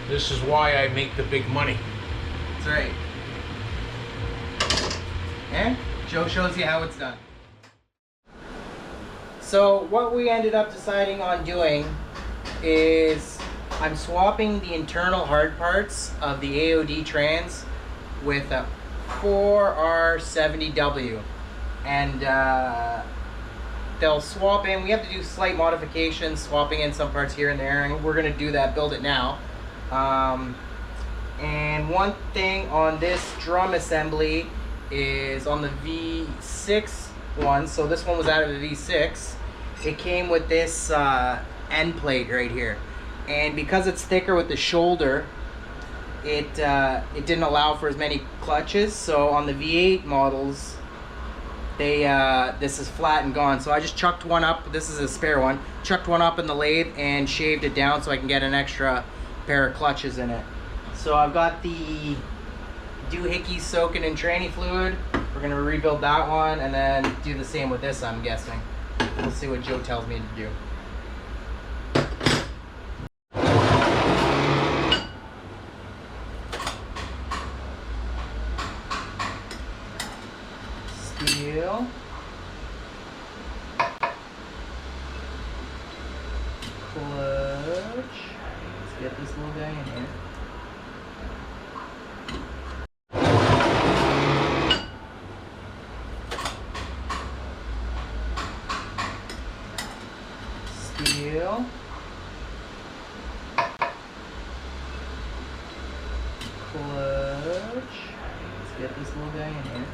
This is why I make the big money. That's right. And Joe shows you how it's done. So what we ended up deciding on doing is I'm swapping the internal hard parts of the AOD trans with a 4R70W. And they'll swap in. We have to do slight modifications, swapping in some parts here and there, and we're going to do that, build it now. And one thing on this drum assembly is on the V6 one, so this one was out of the V6, it came with this end plate right here, and because it's thicker with the shoulder, it didn't allow for as many clutches. So on the V8 models, this is flat and gone, so I just chucked one up. This is a spare one. Chucked one up in the lathe and shaved it down so I can get an extra pair of clutches in it. So I've got the doohickeys soaking in tranny fluid. We're gonna rebuild that one and then do the same with this, I'm guessing. We'll see what Joe tells me to do. Steel. Clutch. Let's get this little guy in here. Steel. Clutch. Let's get this little guy in here.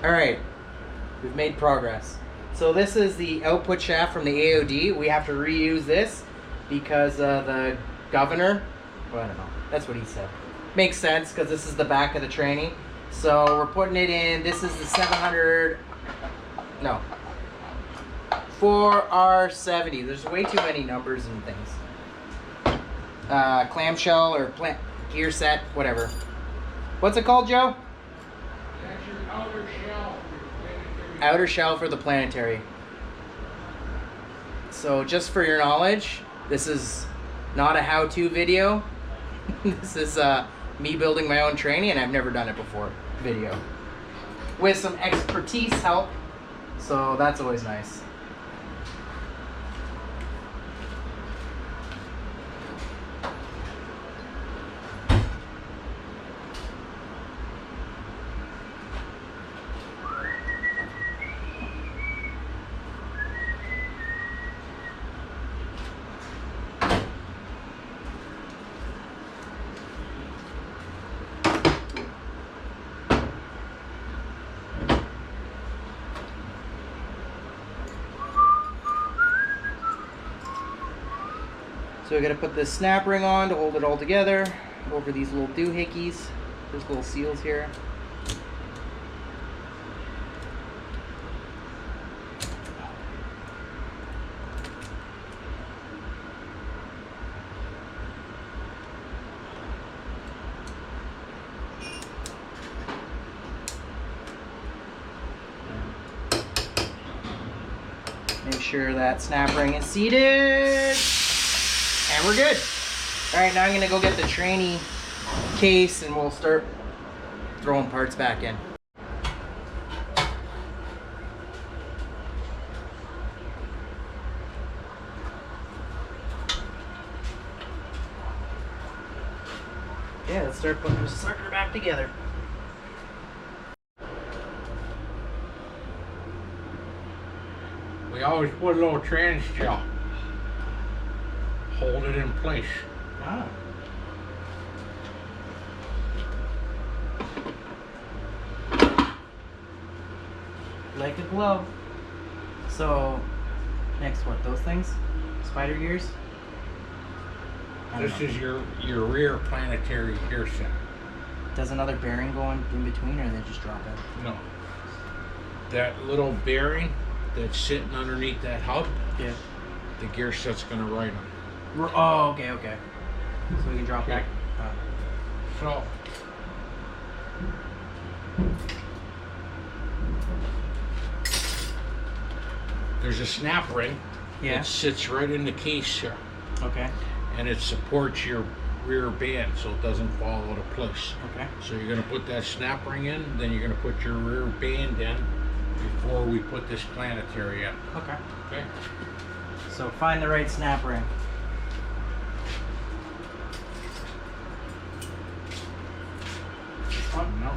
Alright, we've made progress. So this is the output shaft from the AOD. We have to reuse this because the governor, well, I don't know, that's what he said. Makes sense because this is the back of the tranny. So we're putting it in, this is the 4R70. There's way too many numbers and things. Clamshell or gear set, whatever. What's it called, Joe? That's your outer shell. Outer shell for the planetary. So just for your knowledge, this is not a how-to video. This is me building my own tranny, and I've never done it before video. With some expertise help, so that's always nice. So we gotta put this snap ring on to hold it all together over these little doohickeys. There's little seals here. Make sure that snap ring is seated. And we're good. All right, now I'm gonna go get the tranny case and we'll start throwing parts back in. Yeah, let's start putting this sucker back together. We always put a little trans gel. Hold it in place. Ah. Like a glove. So, next what? Those things? Spider gears? This is your rear planetary gear set. Does another bearing go in between, or they just drop it? No. That little bearing that's sitting underneath that hub, Yeah. the gear set's gonna ride on. Oh, okay, okay. So we can drop Okay. that. So, there's a snap ring Yeah. that sits right in the case here. Okay. and it supports your rear band so it doesn't fall out of place. Okay. So you're going to put that snap ring in, then you're going to put your rear band in before we put this planetary in. Okay. Okay? So find the right snap ring. This one? No.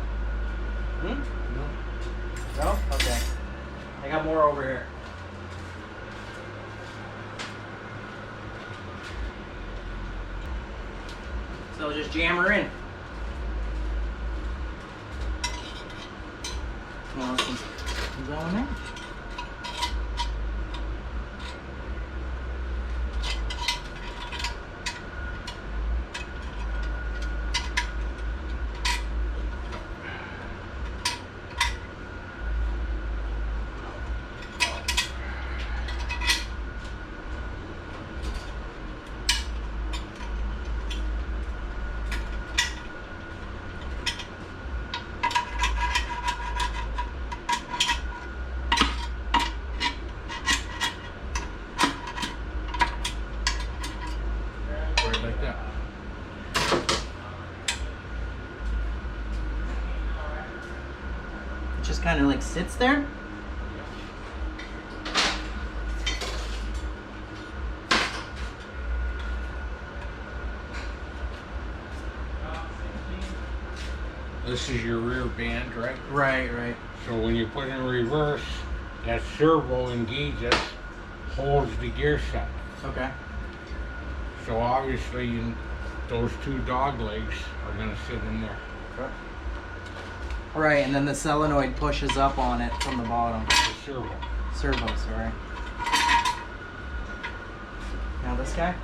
Hmm? No. No? Okay. I got more over here. So just jam her in. Well, is that one there? Right like that. It just kind of like sits there. This is your rear band, right? Right, right. So when you put in reverse, that servo engages, holds the gear set. Okay. So obviously those two dog legs are going to sit in there. Okay. Right, and then the solenoid pushes up on it from the bottom. The servo. Servo, sorry. Now this guy?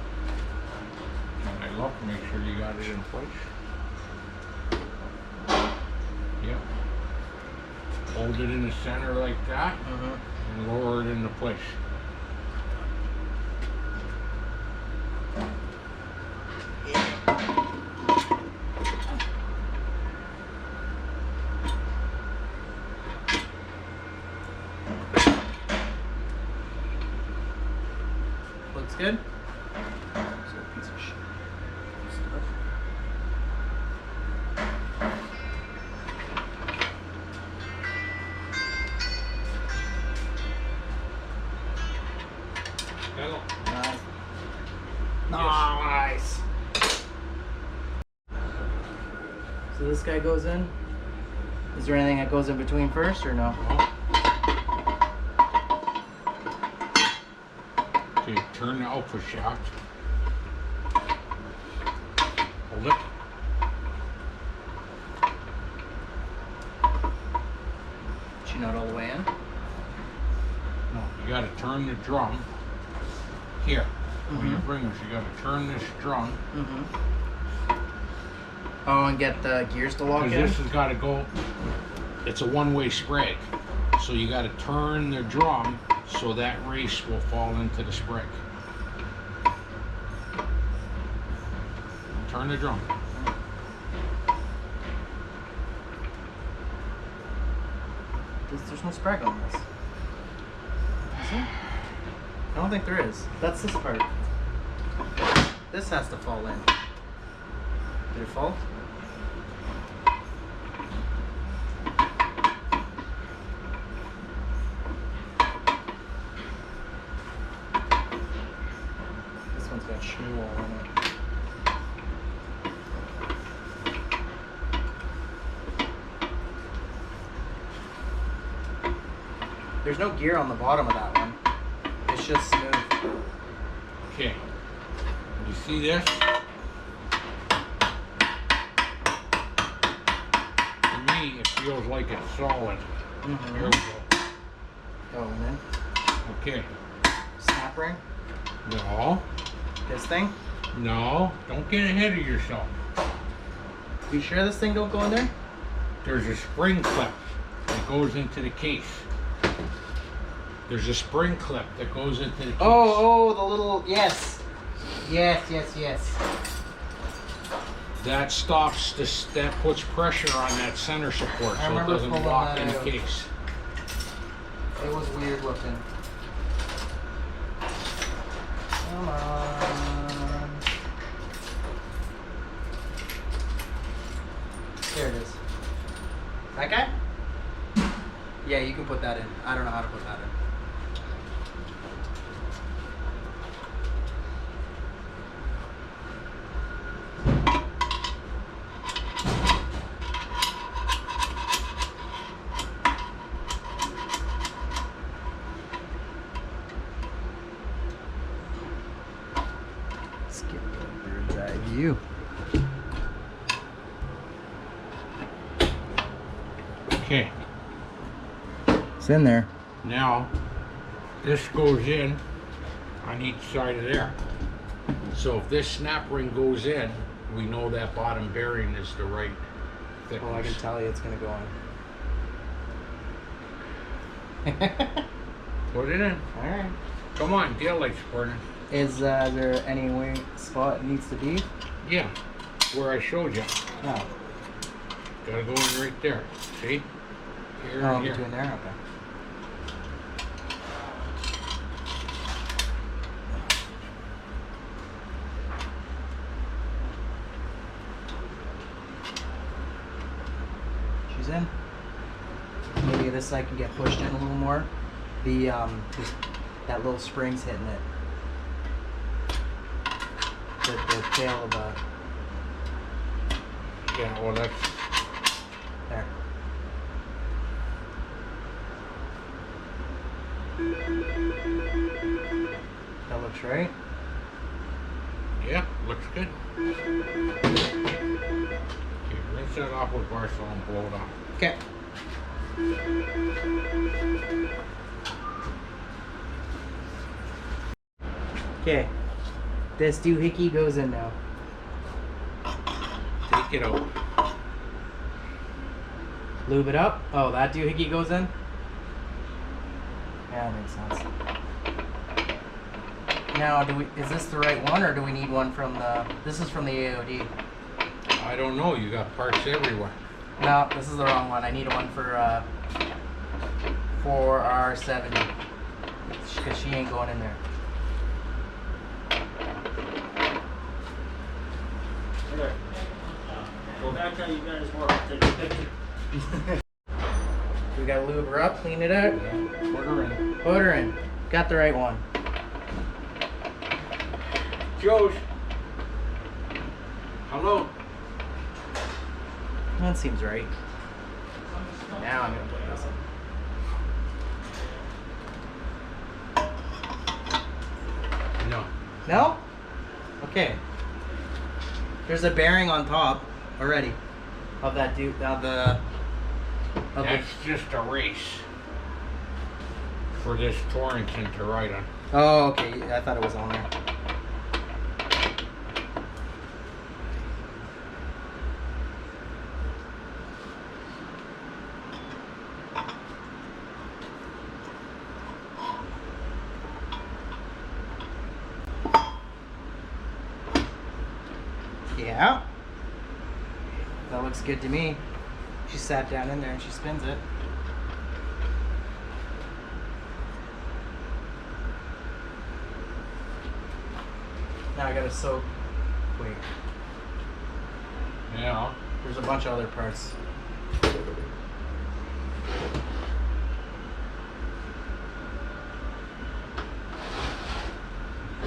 And I look, make sure you got it in place. Yep. Hold it in the center like that and lower it into place. Looks good. So piece of shit. Hello. Nice. So this guy goes in. Is there anything that goes in between first or no? Okay, turn the output shaft. Hold it. She not all the way in? No, you got to turn the drum here. When you bring this, you got to turn this drum. Oh, and get the gears to lock in? Because this has got to go, it's a one-way spray. So you got to turn the drum so that race will fall into the spring. Turn the drum. There's no sprag on this. Is there? I don't think there is. That's this part. This has to fall in. Did it fall? This one's got shoe all on it. There's no gear on the bottom of that one. It's just smooth. Okay. You see this? To me, it feels like it's solid. Here we go. Oh, and then Okay. snap ring. No. This thing. No. Don't get ahead of yourself. You sure this thing don't go in there? There's a spring clip that goes into the case. There's a spring clip that goes into the case. Oh, the little, yes. Yes. That stops this, that puts pressure on that center support I so it remember doesn't pulling lock that in the out. case. It was weird looking. Come on. That guy? Yeah, you can put that in. I don't know how to put that in. Let's get a bird's eye view. Okay. It's in there. Now, this goes in on each side of there. So if this snap ring goes in, we know that bottom bearing is the right thickness. Well, I can tell you it's gonna go on. Put it in. Alright. Come on, tail light's burning. Is there any way spot it needs to be? Yeah, where I showed you. No. Gotta go in right there. See? Here Oh, and here. between there? Okay. She's in. Maybe this side can get pushed in a little more. The that little spring's hitting it. The tail of the. Yeah, well that's There. That looks right. yeah, looks good. Okay, rinse that off with bar salt and blow it off. Okay. Okay. This doohickey goes in now. Take it out. Lube it up. Oh, that doohickey goes in? Yeah, that makes sense. Now, is this the right one, or do we need one from the... This is from the AOD. I don't know, you got parts everywhere. No, this is the wrong one. I need one for R70. Because she ain't going in there. Okay. Go back how you guys work. Take a picture. We gotta lube her up, clean it out. Put her in. Put her in. Got the right one. Josh. Hello. That seems right. Now I'm gonna put this in. No. No? Okay. There's a bearing on top already of that That's just a race for this Torrington to ride on. Oh, okay. I thought it was on there. Yeah. That looks good to me. She sat down in there and she spins it. Now I gotta soak. Wait. Yeah. There's a bunch of other parts.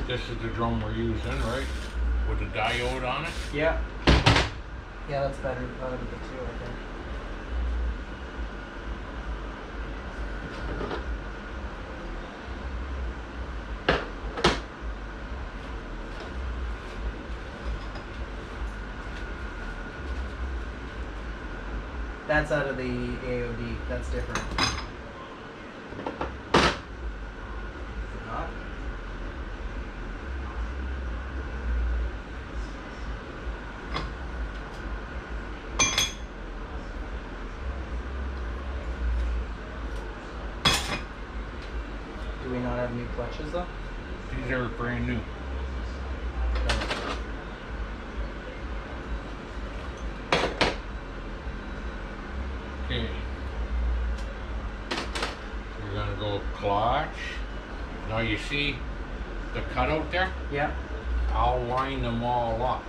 This is the drum we're using, right? With a diode on it. Yeah. Yeah, that's better. That would be good too, I think. That's out of the AOD. That's different. Is it not? Do we not have new clutches though? These are brand new. Okay. You're gonna go clutch. Now you see the cutout there? Yeah. I'll line them all up.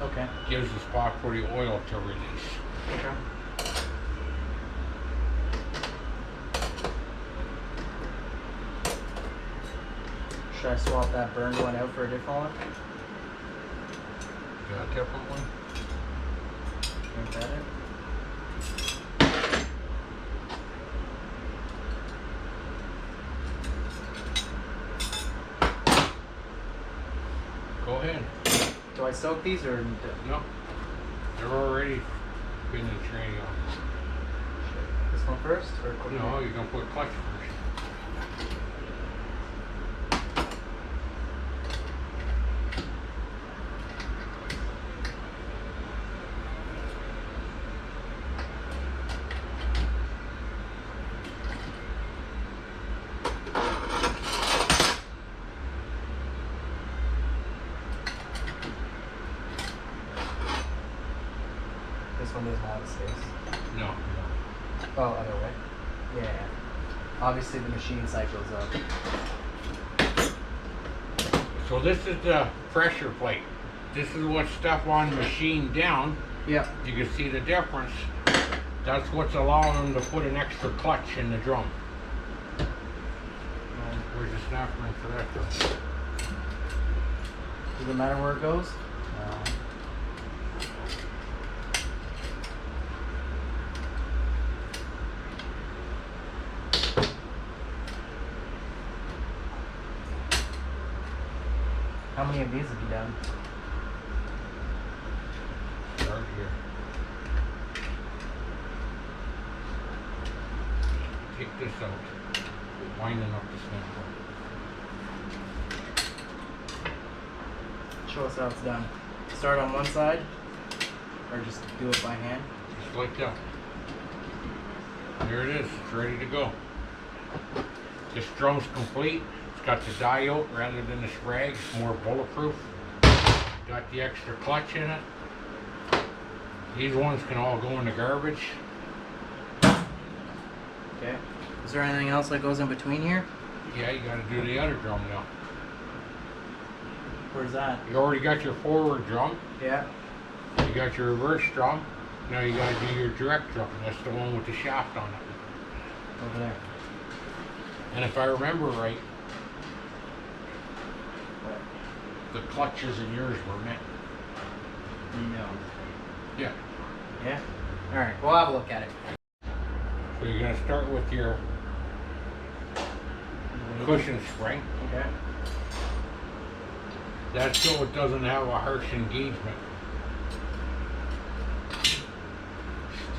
Okay. Gives a spot for the oil to release. Okay. Should I swap that burned one out for a different one? Got a different one? Ain't that it? Go ahead. Do I soak these or? No. They're already been in the training on. This one first? Or No, you're gonna put clutch first. This one doesn't have a space. No. Oh, other way. Yeah. Obviously the machine cycles up. So this is the pressure plate. This is what Stefan machined down. Yep. You can see the difference. That's what's allowing them to put an extra clutch in the drum. Where's the snap ring for that drum? Does it matter where it goes? No. How many of these have you done? Start here. Take this out. Winding up the snap ring. Show us how it's done. Start on one side, or just do it by hand? Just like that. There it is. It's ready to go. This drum's complete. It's got the die out rather than the sprag. It's more bulletproof. Got the extra clutch in it. These ones can all go in the garbage. Okay. Is there anything else that goes in between here? Yeah, you got to do the other drum now. Where's that? You already got your forward drum. Yeah. You got your reverse drum. Now you got to do your direct drum. That's the one with the shaft on it. Over there. And if I remember right, What? the clutches in yours were meant. No. Yeah. Yeah? Alright, we'll have a look at it. So you're going to start with your cushion spring. Okay. That's so it doesn't have a harsh engagement.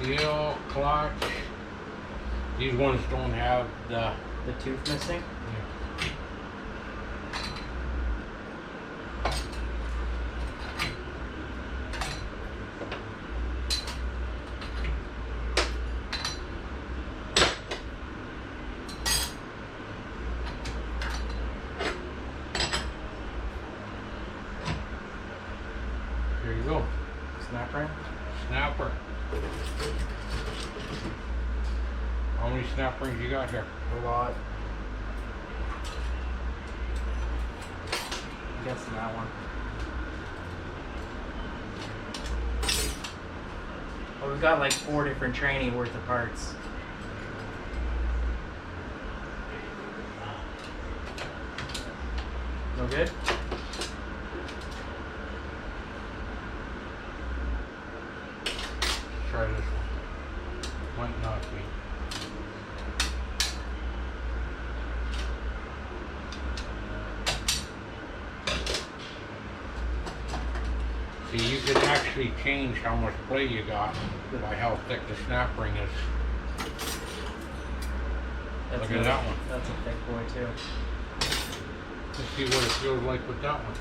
Steel, clutch. These ones don't have the... The tooth missing? Yeah. There you go. Snap ring? Snapper. How many snap rings you got here? A lot. I'm guessing that one. Well, we've got like 4 different training worth of parts. No good? Try this one. Might not be. See, you can actually change how much play you got by how thick the snap ring is. Look at that one. That's a thick boy too. Let's see what it feels like with that one.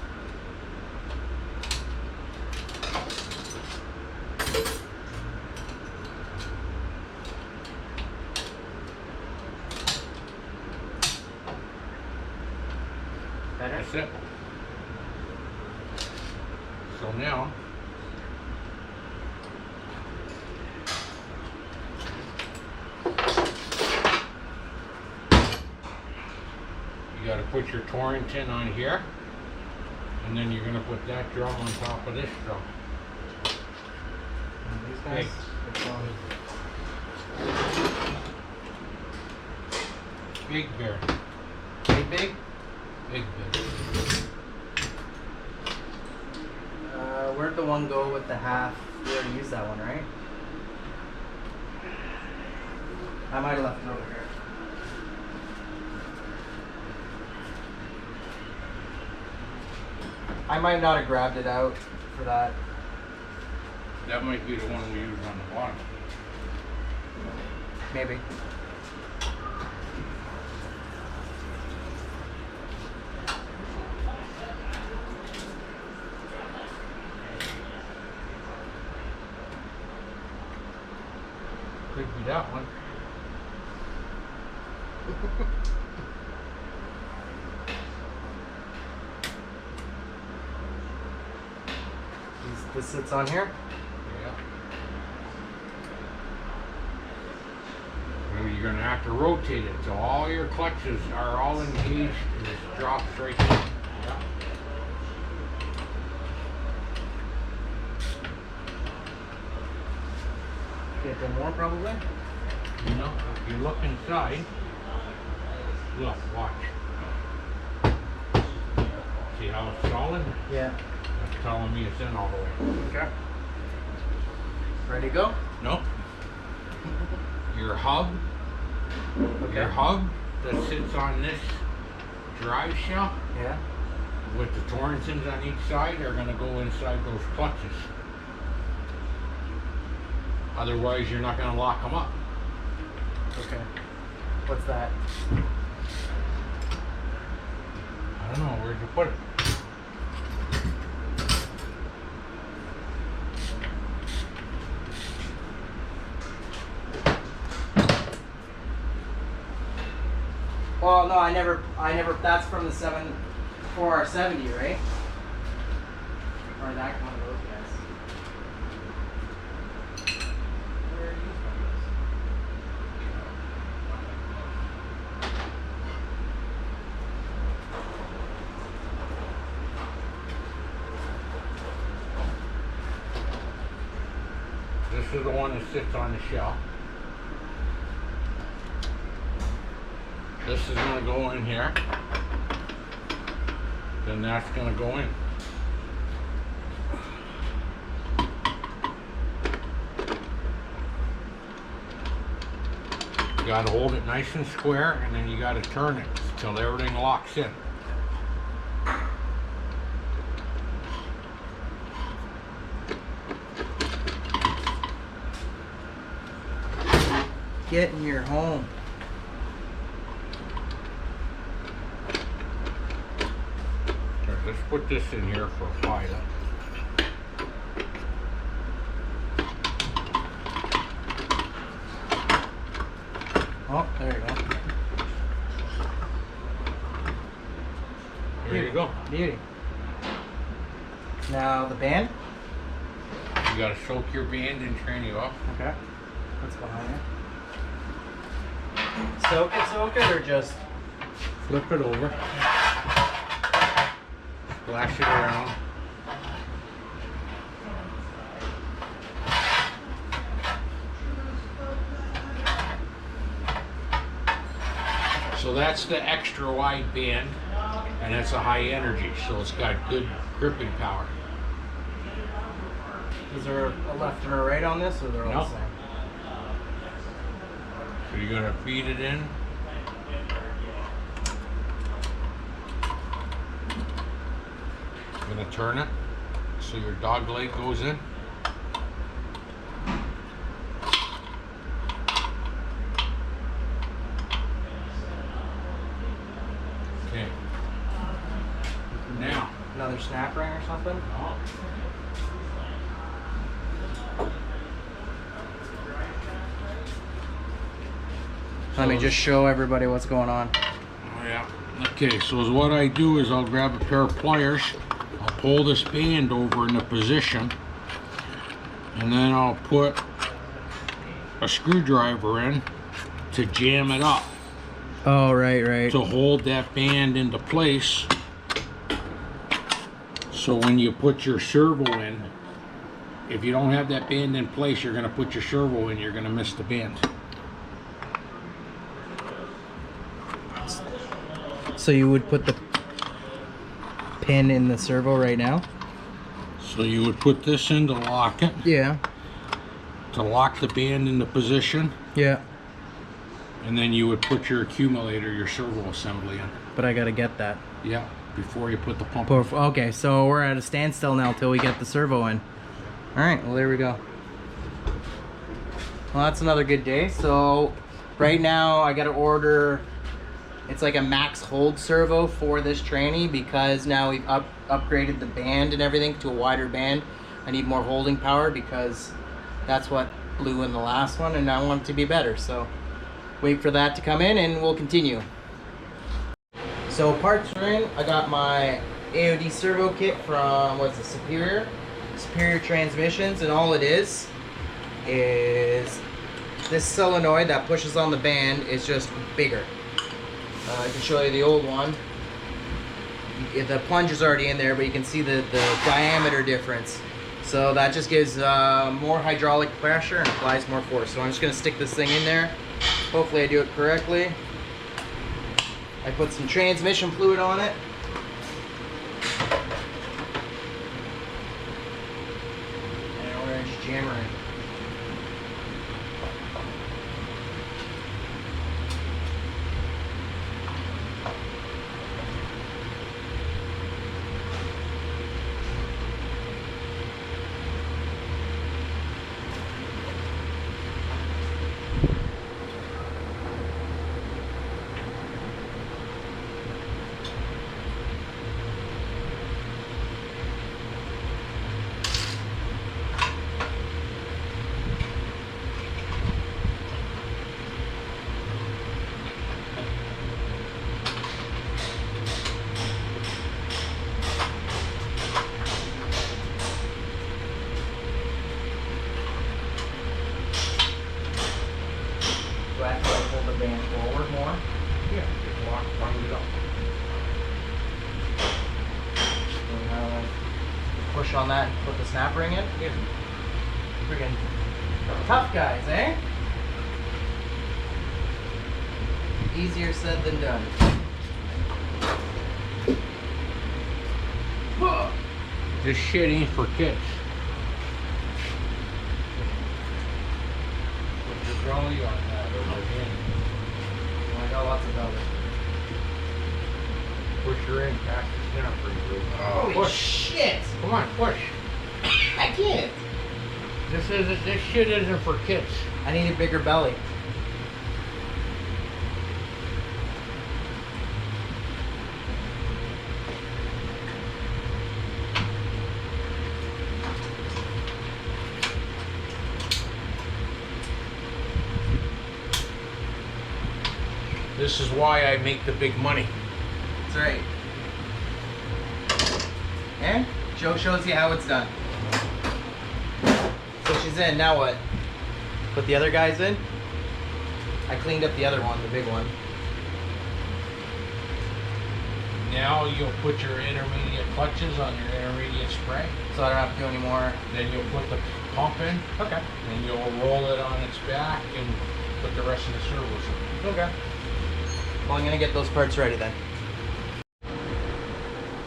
Better? That's it. So now, you got to put your Torrington on here, and then you're going to put that drum on top of this drum. And these guys? Okay. Which one? Big bearing. Big, big? Big bit. Where'd the one go with the half? We already used that one, right? I might have left it over here. I might not have grabbed it out for that. That might be the one we used on the bottom. Maybe. Could be that one. This sits on here. Yeah. Well, you're gonna have to rotate it so all your clutches are all engaged and it drops right there. Yeah. Get them more probably. You know, if you look inside, look, watch. See how it's solid? Yeah. That's telling me it's in all the way. Okay. Ready to go? Nope. Your hub, Okay. your hub that sits on this drive shaft Yeah. with the Torrensons on each side are going to go inside those clutches. Otherwise, you're not going to lock them up. Okay. What's that? I don't know, where'd you put it? Well, no, I never, that's from the 4R70, right? Or that one of those guys. Where are you This is the one that sits on the shelf. This is going to go in here. Then that's going to go in. You got to hold it nice and square, and then you got to turn it till everything locks in. Get in your home. Here, let's put this in here for a pilot. Oh, there you go. There you go. Beauty. Now the band. You got to soak your band in tranny off. Okay. What's going on here? Soak it, or just Flip it over. Splash it around. So that's the extra wide band, and it's a high energy, so it's got good gripping power. is there a left and a right on this, or they're all No. the same? So you're gonna feed it in. You're gonna turn it so your dog leg goes in. Okay. Now. Another snap ring or something? Let me just show everybody what's going on. Oh yeah. Okay, so what I do is I'll grab a pair of pliers, I'll pull this band over in a position, and then I'll put a screwdriver in to jam it up, Oh, right. to hold that band into place. So when you put your servo in, if you don't have that band in place, you're going to put your servo in, you're going to miss the band. So you would put the pin in the servo right now. So you would put this in to lock it, Yeah. to lock the band into position, Yeah. and then you would put your accumulator, your servo assembly in. But I gotta get that. Yeah, before you put the pump in. Okay, so we're at a standstill now till we get the servo in. All right, well, there we go. Well, that's another good day. So right now I gotta order, it's like a max hold servo for this tranny because now we've upgraded the band and everything to a wider band. I need more holding power because that's what blew in the last one, and I want it to be better. So wait for that to come in and we'll continue. So parts are in. I got my AOD servo kit from, what's it, Superior Transmissions, and all it is this solenoid that pushes on the band is just bigger. I can show you the old one. The plunge is already in there, but you can see the diameter difference. So that just gives more hydraulic pressure and applies more force. So I'm just gonna stick this thing in there. Hopefully I do it correctly. I put some transmission fluid on it. And we're just jamming it. Do I have to like hold the band forward more? Yeah, just lock, wind it up. And now like push on that and put the snap ring in? Yeah. Freaking tough guys, eh? Easier said than done. This shit ain't for kids. Put your trolley on that over again. I got lots of bells. Push her in, pass the snap ring through. Holy Push. shit! Come on, push. I can't. This shit isn't for kids. I need a bigger belly. This is why I make the big money. That's right. And Joe shows you how it's done. So she's in, now what? Put the other guys in? I cleaned up the other one, the big one. Now you'll put your intermediate clutches on your intermediate spray. So I don't have to do any more. Then you'll put the pump in. Okay. And you'll roll it on its back and put the rest of the servos in. Okay. Well, I'm gonna get those parts ready then.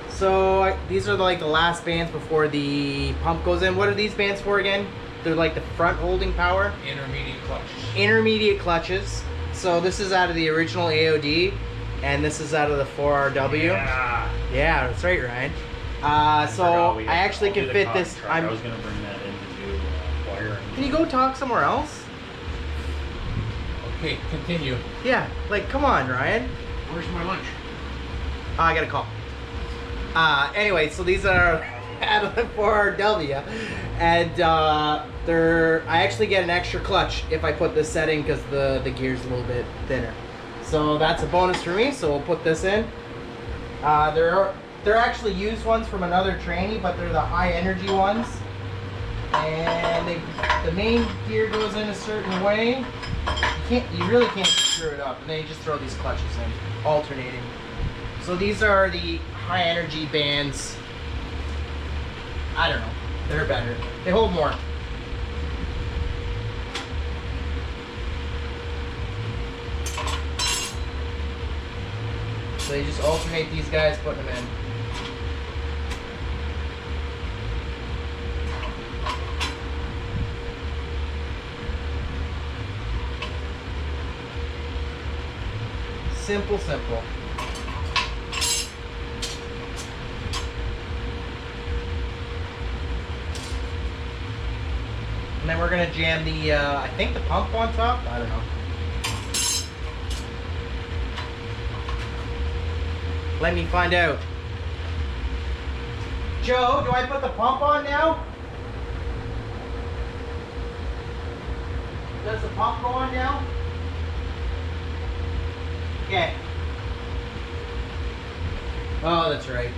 So these are like the last bands before the pump goes in. What are these bands for again? They're like the front holding power. Intermediate clutches. Intermediate clutches. So this is out of the original AOD, and this is out of the 4RW. Yeah, that's right, Ryan. So I actually can fit this. I was gonna bring that in to do wiring. Can you go talk somewhere else? Okay, continue. Yeah, like come on, Ryan. Where's my lunch? I got a call. Anyway, so these are out of the 4RW, and I actually get an extra clutch if I put this setting because the gear's a little bit thinner. So that's a bonus for me. So we'll put this in. They're actually used ones from another tranny, but they're the high energy ones, and the main gear goes in a certain way. You really can't screw it up, and then you just throw these clutches in, alternating. So these are the high energy bands. I don't know, they're better. They hold more. So you just alternate these guys, putting them in. Simple, simple. And then we're gonna jam the, I think the pump on top? I don't know. Let me find out. Joe, do I put the pump on now? Does the pump go on now? Okay. Oh, that's right.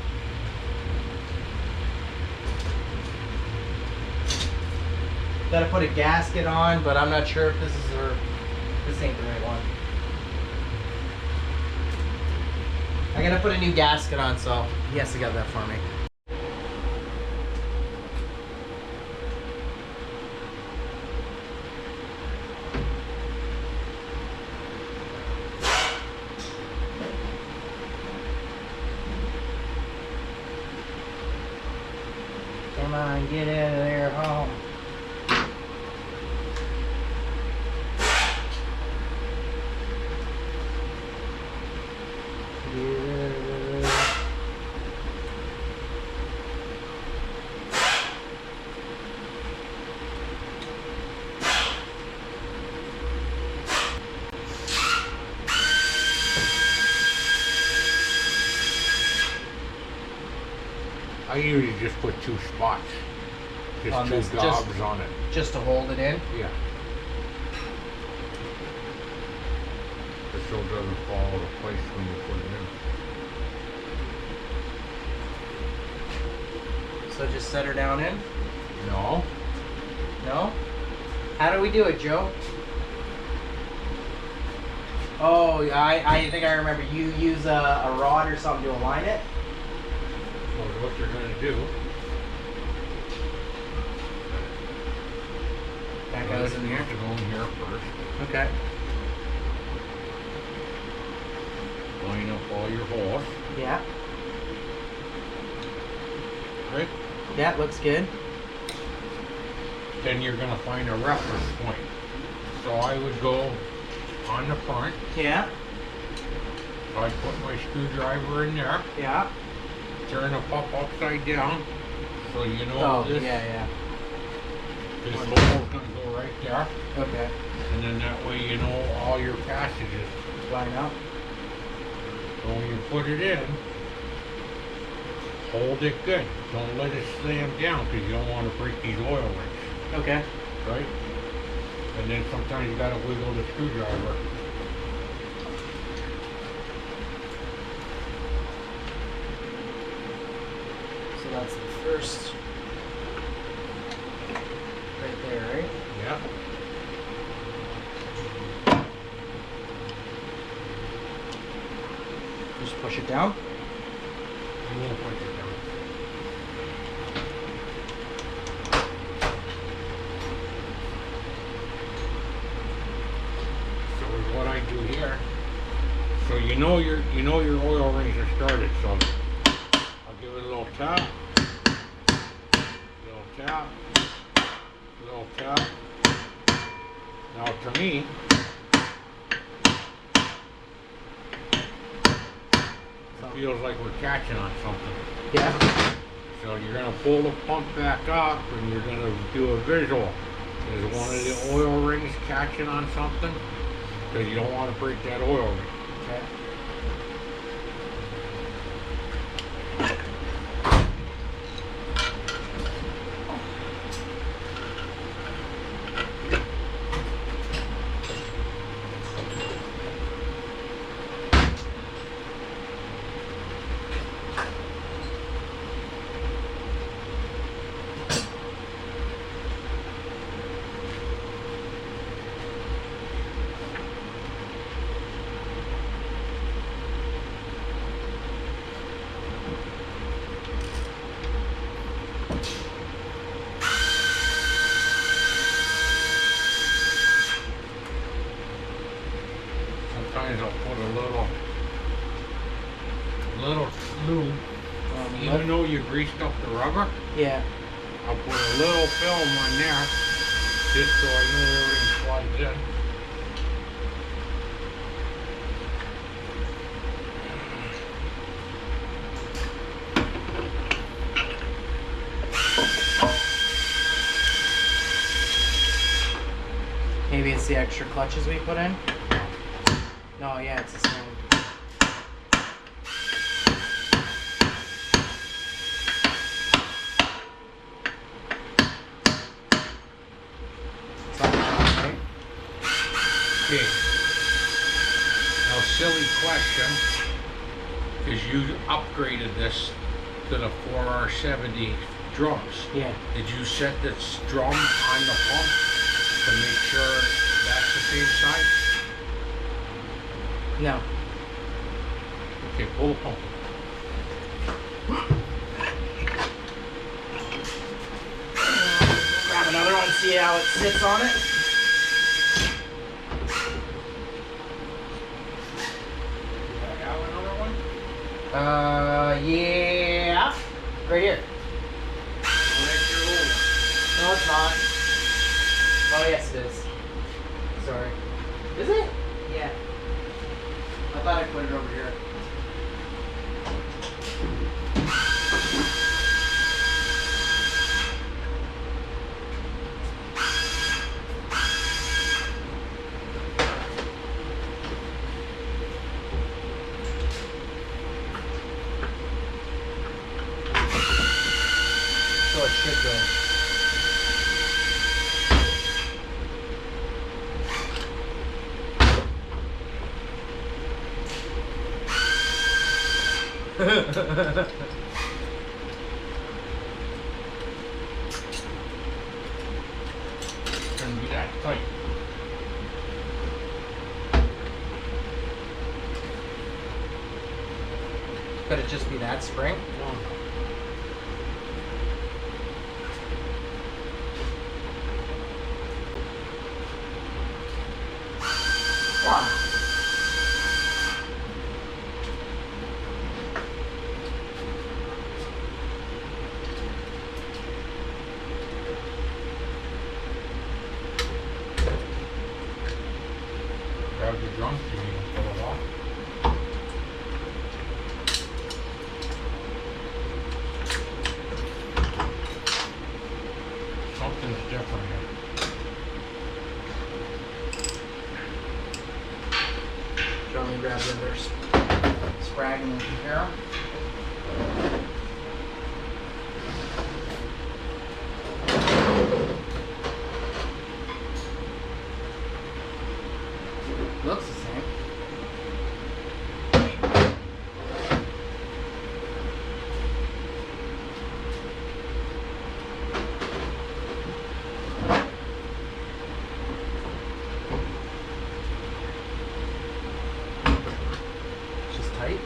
Gotta put a gasket on, but I'm not sure if this is this ain't the right one. I gotta put a new gasket on, so he has to get that for me. Come on, get out of there, home. I usually just put 2 spots. Just On 2 this, gobs on it. Just to hold it in? Yeah. Just so it doesn't fall out of place when you put it in. So just set her down in? No. No? How do we do it, Joe? Oh, I think I remember. You use a rod or something to align it? So what you're going to do, That goes in you here. have to go in here first. Okay. Line up all your holes. Yeah. Right? That looks good. Then you're going to find a reference point. So I would go on the front. Yeah. So I put my screwdriver in there. Yeah. Turn the pump upside down. So you know this, yeah. this hole's going to go right there. Okay. And then that way you know all your passages. Line up. So when you put it in, hold it good. Don't let it slam down because you don't want to break these oil rings. Okay. Right? And then sometimes you got to wiggle the screwdriver. So that's the first. Right there, right? Yeah. Just push it down. You won't push it down. So what I do here, so you know your oil rings are started. So I'll give it a little tap, little tap, little tap. Now to me, it feels like we're catching on something. Yeah. So you're going to pull the pump back up and you're going to do a visual. Is one of the oil rings catching on something? Because you don't want to break that oil ring. Okay. Sometimes I'll put a little lube. Even though you greased up the rubber, Yeah. I'll put a little film on there just so I know everything slides in. Maybe it's the extra clutches we put in. No, yeah, it's the same. It's all right, right? Okay. Now, silly question, because you upgraded this to the 4R70 drums. Yeah. Did you set this drum on the pump to make sure that's the same size? No. Okay, pull the pump. Grab another one, see how it sits on it. I have another one? Yeah. Right here. Well, that's your old one. No, it's not. Oh, yes, it is. Sorry. Is it? Yeah. I thought I put it over here. So it should go. Shouldn't be that tight. Could it just be that spring? Wow. Grab your drum so you can pull it off. Something's different here. Do you want me to grab the other sprag and compare them? Looks the same. It's just tight.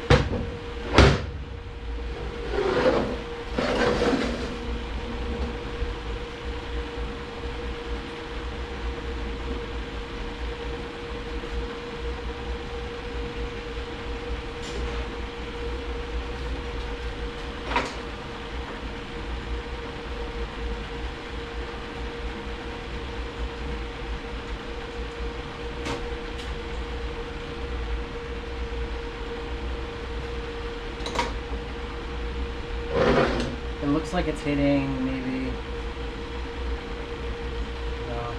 It looks like it's hitting maybe. No.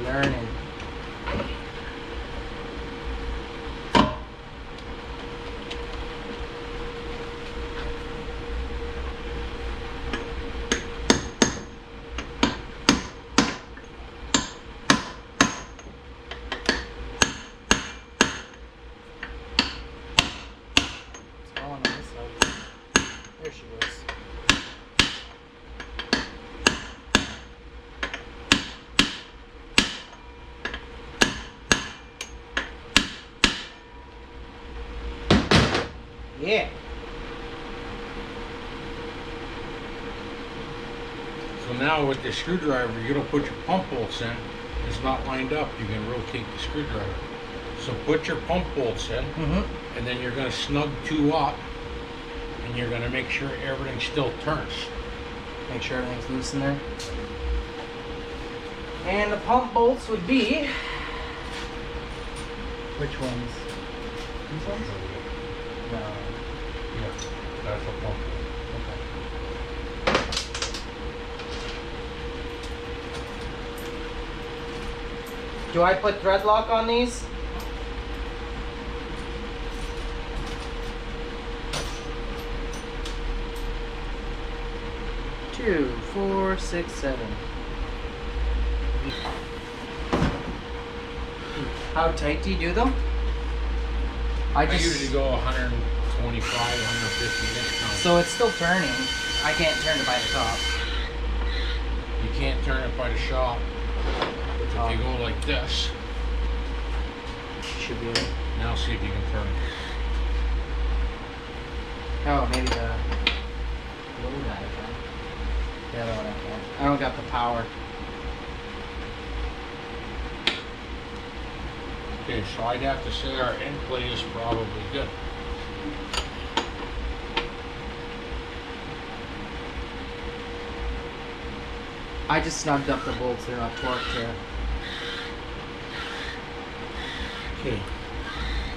Learning. It's going on this side. There she goes. Yeah. So now with the screwdriver, you don't put your pump bolts in. It's not lined up. You can rotate the screwdriver. So put your pump bolts in, Mm-hmm. and then you're going to snug two up, and you're going to make sure everything still turns. Make sure everything's loose in there. And the pump bolts would be. Which ones? These ones? No. Yeah. That's a pump. Do I put thread lock on these? Two, 4, 6, 7. How tight do you do them? I usually go 125, 150 inch count. So it's still turning. I can't turn it by the top. You can't turn it by the shop. If you go like this, Should be able. now see if you can turn it. Oh, maybe the little guy can. The other one I can't. I don't got the power. Okay, so I'd have to say our end plate is probably good. I just snugged up the bolts. They're not torqued here. Okay.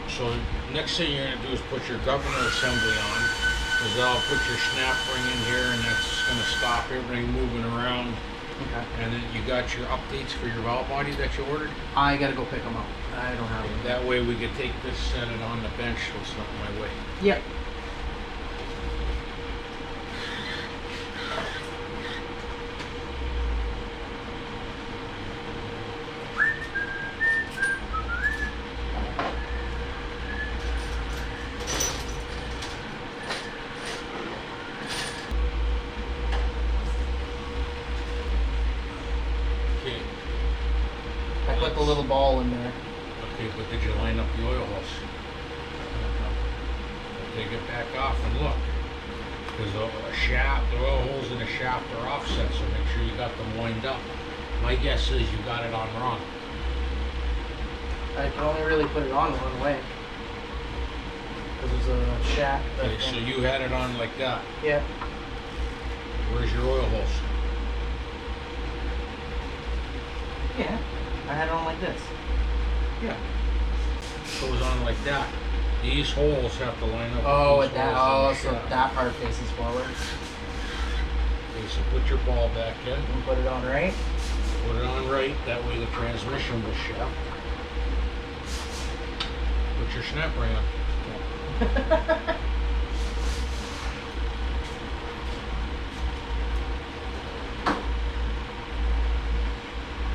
So next thing you're gonna do is put your governor assembly on, because that'll put your snap ring in here, and that's gonna stop everything moving around. Okay. And then you got your updates for your valve body that you ordered. I gotta go pick them up. I don't have them. That way we could take this, set it on the bench, so it's not in my way. Yep. Okay. I put the little ball in there. Okay, but did you line up the oil hose? Take it back off and look. Because a shaft, the oil holes in the shaft are offset, so make sure you got them lined up. My guess is you got it on wrong. I can only really put it on one way. Because there's a shaft. Okay, so you had it on like that. Yeah. Where's your oil hose? Yeah. I had it on like this. Yeah. Goes on like that. These holes have to line up. Oh, with with these that. holes Oh, in the so shaft. that part faces forward. Okay, so put your ball back in. And put it on right. Put it on right. That way the transmission will shift. Put your snap ring on.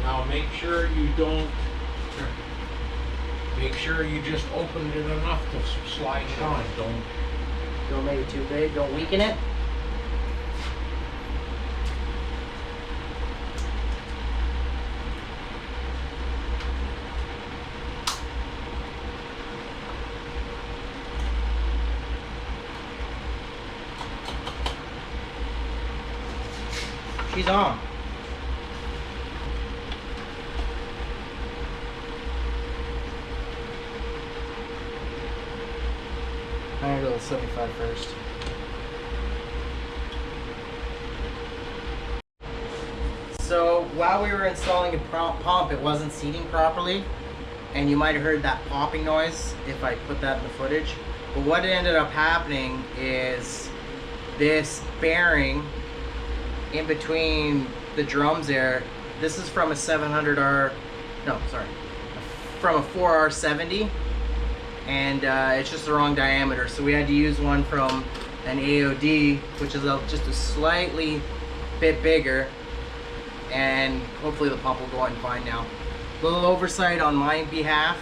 Now make sure you don't. Make sure you just opened it enough to slide it on. Don't make it too big. Don't weaken it. She's on. I'm gonna go with 75 first. So while we were installing the pump, it wasn't seating properly, and you might have heard that popping noise if I put that in the footage. But what ended up happening is this bearing in between the drums there, this is from a 700R, no, sorry, from a 4R70, and it's just the wrong diameter, so we had to use one from an AOD, which is just a slightly bit bigger, and hopefully the pump will go on fine now. Little oversight on my behalf.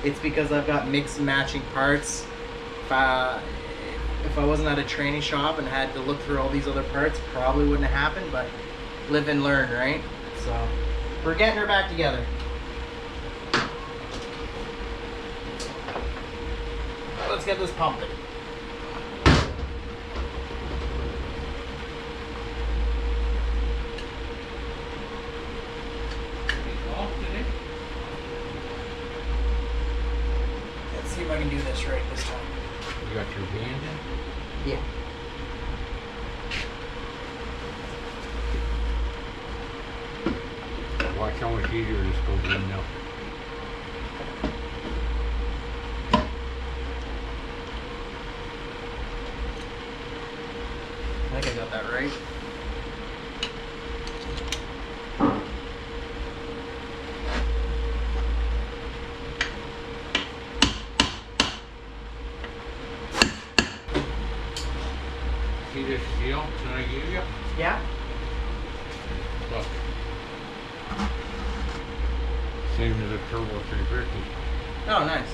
It's because I've got mix and matching parts. If I wasn't at a training shop and had to look through all these other parts, probably wouldn't have happened, but live and learn, right? So we're getting her back together. Let's get this pumping. Let's see if I can do this right this time. You got your band in? Yeah. Watch how much easier this goes in now. this seal that I gave you? Yeah? Look. Same as a Turbo 350. Oh, nice.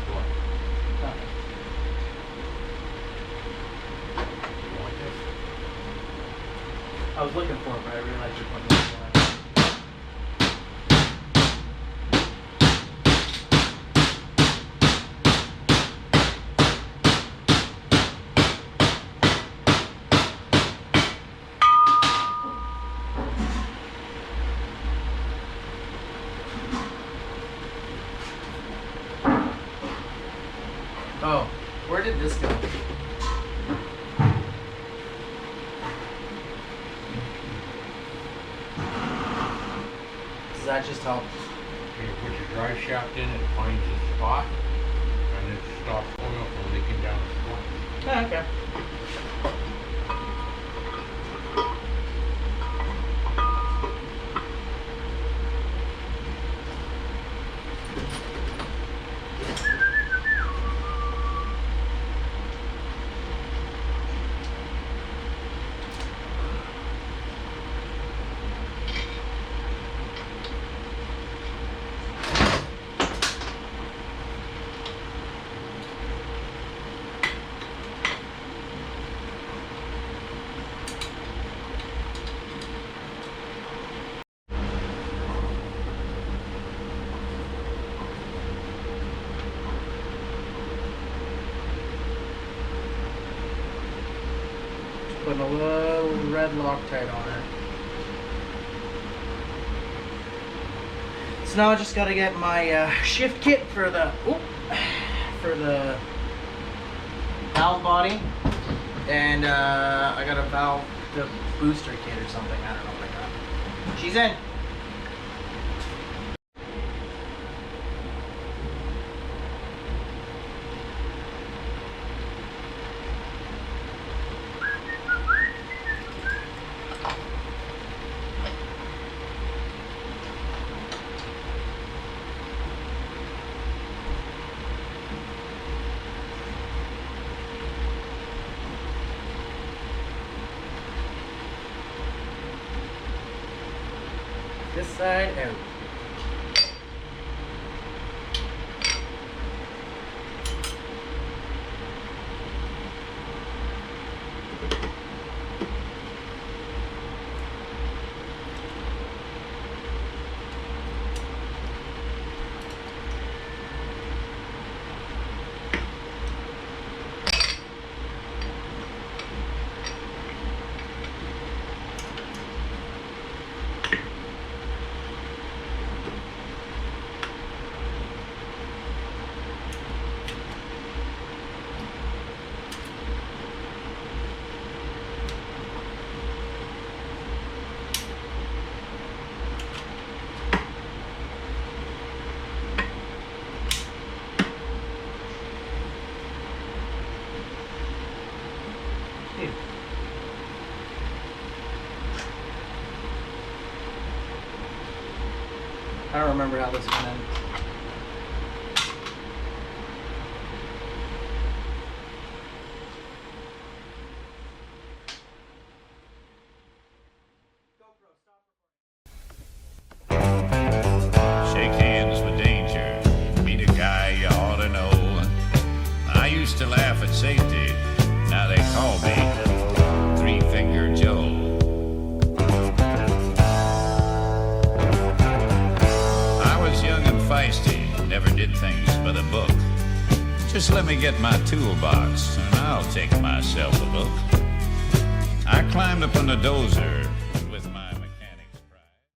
What? Okay. You want this? I was looking for it, but I realized you're putting this on. Oh, where did this go? Does that just help? When you put your drive shaft in, it finds a spot, and it stops oil from leaking down the splint. Oh, okay. Putting a little red Loctite on it. So now I just gotta get my shift kit for the valve body, and I got a valve, the booster kit or something. I don't know what I got. She's in. This side out. I don't remember how this one ends. Shake hands with danger. Meet a guy you ought to know. I used to laugh at safety. Now they call me Three-Finger Joe. I was young and feisty, never did things by the book. Just let me get my toolbox and I'll take myself a look. I climbed up on the dozer